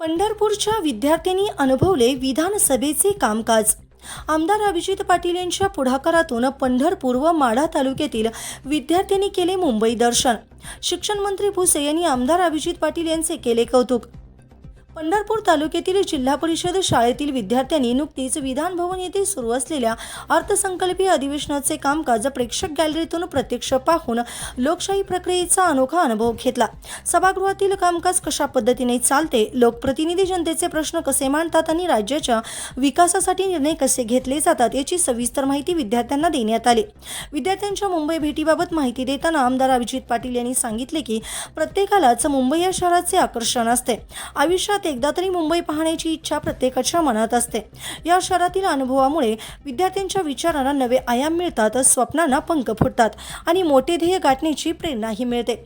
पंढरपूरच्या विद्यार्थ्यांनी अनुभवले विधानसभेचे कामकाज। आमदार अभिजित पाटील यांच्या पुढाकारातून पंढरपूर व माढा तालुक्यातील विद्यार्थ्यांनी केले मुंबई दर्शन। शिक्षण मंत्री भुसे यांनी आमदार अभिजित पाटील यांचे केले कौतुक। पंढरपूर तालुक्यातील जिल्हा परिषद शाळेतील विद्यार्थ्यांनी नुकतीच विधान भवन येथे सुरू असलेल्या अर्थसंकल्पीय अधिवेशनाचे कामकाज प्रेक्षक गॅलरीतून प्रत्यक्ष पाहून लोकशाही प्रक्रियेचा अनोखा अनुभव घेतला। सभागृहातील कामकाज कशा पद्धतीने चालते, लोकप्रतिनिधी जनतेचे प्रश्न कसे मांडतात आणि राज्याच्या विकासासाठी निर्णय कसे घेतले जातात याची सविस्तर माहिती विद्यार्थ्यांना देण्यात आली। विद्यार्थ्यांच्या मुंबई भेटीबाबत माहिती देताना आमदार अभिजित पाटील यांनी सांगितले की प्रत्येकालाच मुंबई या शहराचे आकर्षण असते। आयुष्यात एकदा तरी मुंबई पाहण्याची इच्छा प्रत्येकाच्या मनात असते। या शहरातील अनुभवामुळे विद्यार्थ्यांच्या विचारांना नवे आयाम मिळतात, स्वप्नांना पंख फुटतात आणि मोठे ध्येय गाठण्याची प्रेरणाही मिळते।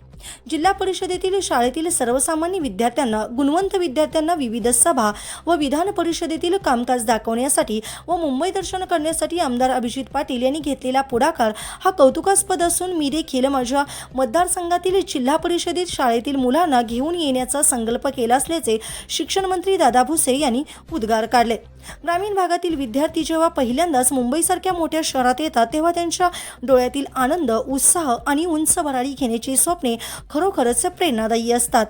जिल्हा परिषदेतील शाळेतील सर्वसामान्य विद्यार्थ्यांना, गुणवंत विद्यार्थ्यांना विविध सभा व विधान परिषदेतील कामकाज दाखवण्यासाठी व मुंबई दर्शन करण्यासाठी आमदार अभिजित पाटील यांनी घेतलेला पुढाकार हा कौतुकास्पद असून मी देखील माझ्या मतदारसंघातील जिल्हा परिषदेत शाळेतील मुलांना घेऊन येण्याचा संकल्प केला असल्याचे शिक्षण मंत्री दादा भुसे यांनी उद्गार काढले। ग्रामीण भागातील विद्यार्थी जेव्हा पहिल्यांदाच मुंबईसारख्या मोठ्या शहरात येतात तेव्हा त्यांच्या डोळ्यातील आनंद, उत्साह आणि उंच भरारी घेण्याची स्वप्ने खरोखरच प्रेरणादायी असतात।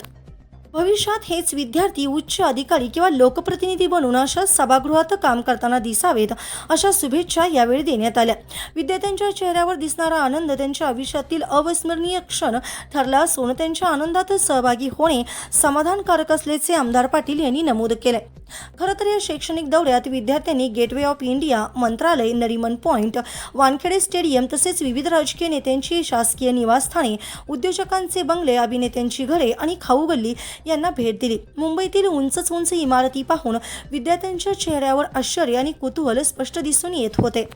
भविष्यात हेच विद्यार्थी उच्च अधिकारी किंवा लोकप्रतिनिधी बनून अशा सभागृहात काम करताना दिसावेत अशा शुभेच्छा यावेळी देण्यात आल्या। विद्यार्थ्यांच्या चेहऱ्यावर दिसणारा आनंद त्यांच्या आयुष्यातील अविस्मरणीय क्षण ठरला असून त्यांच्या आनंदात सहभागी होणे समाधानकारक असल्याचे आमदार पाटील यांनी नमूद केले। खरं तर या शैक्षणिक दौऱ्यात विद्यार्थ्यांनी गेटवे ऑफ इंडिया, मंत्रालय, नरिमन पॉइंट, वानखेडे स्टेडियम तसेच विविध राजकीय नेत्यांची शासकीय निवासस्थाने, उद्योजकांचे बंगले, अभिनेत्यांची घरे आणि खाऊ गल्ली यांना भेट दिली। मुंबईतील उंच इमारती पाहून विद्यार्थ्यांच्या चेहऱ्यावर आश्चर्य आणि कुतूहल स्पष्ट दिसून येत होते।